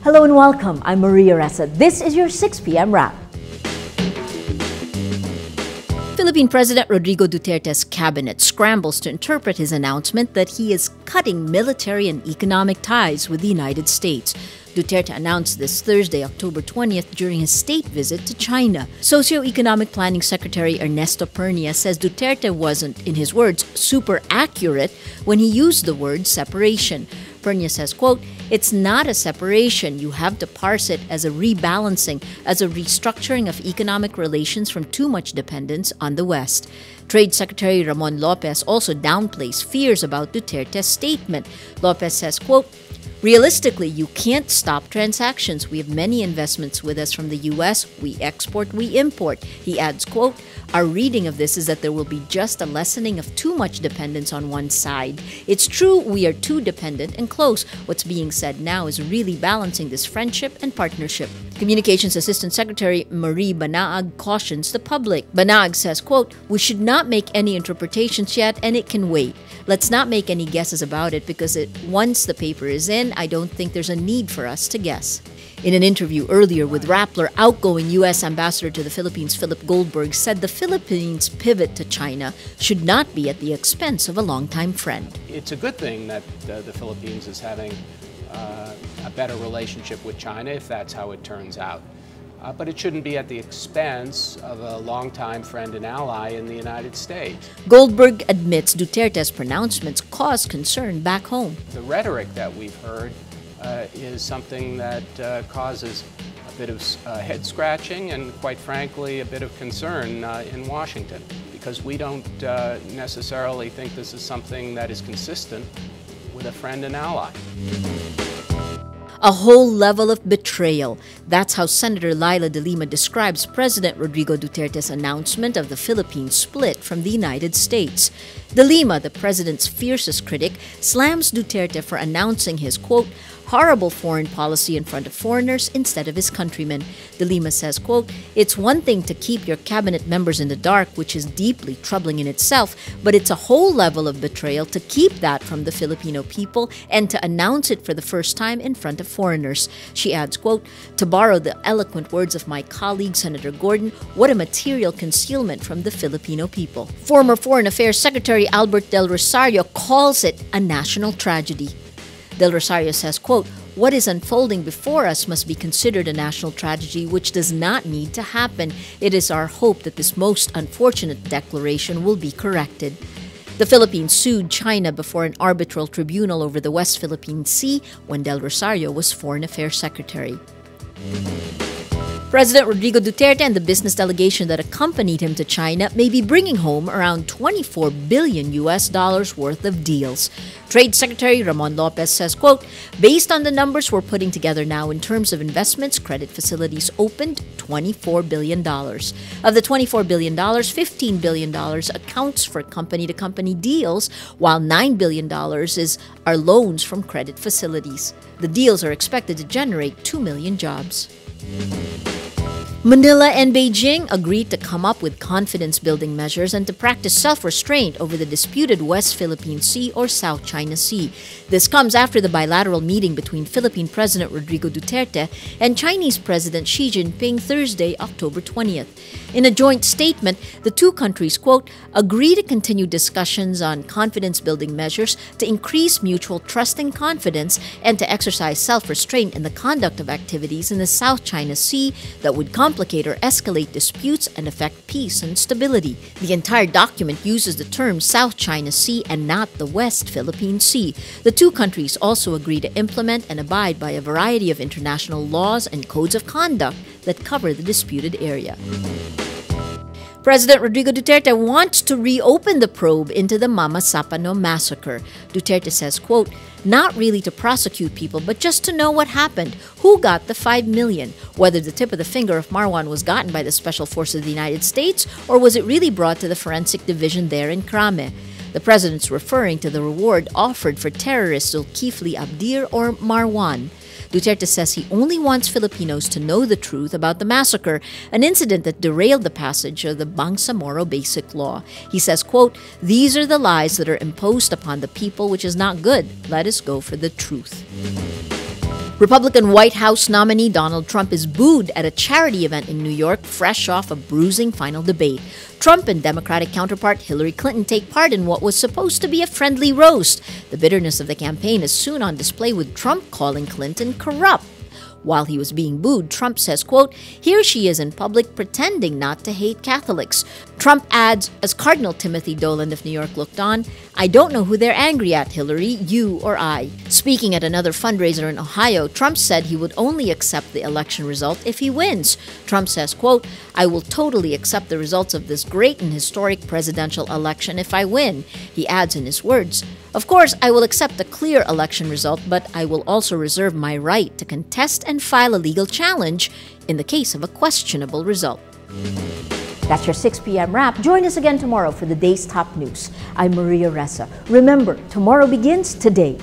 Hello and welcome. I'm Maria Ressa. This is your 6 p.m. wrap. Philippine President Rodrigo Duterte's cabinet scrambles to interpret his announcement that he is cutting military and economic ties with the United States. Duterte announced this Thursday, October 20th, during his state visit to China. Socioeconomic Planning Secretary Ernesto Pernia says Duterte wasn't, in his words, super accurate when he used the word separation. Pernia says, quote, "It's not a separation. You have to parse it as a rebalancing, as a restructuring of economic relations from too much dependence on the West." Trade Secretary Ramon Lopez also downplays fears about Duterte's statement. Lopez says, quote, "Realistically, you can't stop transactions. We have many investments with us from the U.S. We export, we import." He adds, quote, "Our reading of this is that there will be just a lessening of too much dependence on one side. It's true we are too dependent and close. What's being said now is really balancing this friendship and partnership." Communications Assistant Secretary Marie Banaag cautions the public. Banaag says, quote, "We should not make any interpretations yet and it can wait. Let's not make any guesses about it because once the paper is in, I don't think there's a need for us to guess." In an interview earlier with Rappler, outgoing U.S. Ambassador to the Philippines Philip Goldberg said the Philippines' pivot to China should not be at the expense of a longtime friend. It's a good thing that the Philippines is having a better relationship with China, if that's how it turns out. But it shouldn't be at the expense of a longtime friend and ally in the United States. Goldberg admits Duterte's pronouncements cause concern back home. The rhetoric that we've heard is something that causes a bit of head scratching and, quite frankly, a bit of concern in Washington, because we don't necessarily think this is something that is consistent with a friend and ally. A whole level of betrayal. That's how Senator Leila de Lima describes President Rodrigo Duterte's announcement of the Philippines split from the United States. De Lima, the president's fiercest critic, slams Duterte for announcing his, quote, "horrible foreign policy in front of foreigners instead of his countrymen." De Lima says, quote, "It's one thing to keep your cabinet members in the dark, which is deeply troubling in itself, but it's a whole level of betrayal to keep that from the Filipino people and to announce it for the first time in front of foreigners." She adds, quote, "To borrow the eloquent words of my colleague, Senator Gordon, what a material concealment from the Filipino people." Former Foreign Affairs Secretary Albert Del Rosario calls it a national tragedy. Del Rosario says, quote, "What is unfolding before us must be considered a national tragedy which does not need to happen. It is our hope that this most unfortunate declaration will be corrected." The Philippines sued China before an arbitral tribunal over the West Philippine Sea when Del Rosario was Foreign Affairs Secretary. President Rodrigo Duterte and the business delegation that accompanied him to China may be bringing home around $24 billion worth of deals. Trade Secretary Ramon Lopez says, quote, "Based on the numbers we're putting together now in terms of investments, credit facilities opened $24 billion. Of the $24 billion, $15 billion accounts for company-to-company deals, while $9 billion are loans from credit facilities. The deals are expected to generate 2 million jobs." Manila and Beijing agreed to come up with confidence-building measures and to practice self-restraint over the disputed West Philippine Sea or South China Sea. This comes after the bilateral meeting between Philippine President Rodrigo Duterte and Chinese President Xi Jinping Thursday, October 20th. In a joint statement, the two countries, quote, "agree to continue discussions on confidence-building measures to increase mutual trust and confidence and to exercise self-restraint in the conduct of activities in the South China Sea that would complicate or escalate disputes and affect peace and stability." The entire document uses the term South China Sea and not the West Philippine Sea. The two countries also agree to implement and abide by a variety of international laws and codes of conduct that cover the disputed area. President Rodrigo Duterte wants to reopen the probe into the Mamasapano massacre. Duterte says, quote, "Not really to prosecute people, but just to know what happened, who got the 5 million, whether the tip of the finger of Marwan was gotten by the Special Forces of the United States, or was it really brought to the forensic division there in Krame." The president's referring to the reward offered for terrorists Zulkifli Abdir or Marwan. Duterte says he only wants Filipinos to know the truth about the massacre, an incident that derailed the passage of the Bangsamoro Basic Law. He says, quote, "These are the lies that are imposed upon the people, which is not good. Let us go for the truth." Republican White House nominee Donald Trump is booed at a charity event in New York, fresh off a bruising final debate. Trump and Democratic counterpart Hillary Clinton take part in what was supposed to be a friendly roast. The bitterness of the campaign is soon on display, with Trump calling Clinton corrupt. While he was being booed, Trump says, quote, "Here she is in public pretending not to hate Catholics." Trump adds, as Cardinal Timothy Dolan of New York looked on, "I don't know who they're angry at, Hillary, you or I." Speaking at another fundraiser in Ohio, Trump said he would only accept the election result if he wins. Trump says, quote, "I will totally accept the results of this great and historic presidential election if I win." He adds in his words, "Of course, I will accept a clear election result, but I will also reserve my right to contest and file a legal challenge in the case of a questionable result." That's your 6 p.m. wrap. Join us again tomorrow for the day's top news. I'm Maria Ressa. Remember, tomorrow begins today.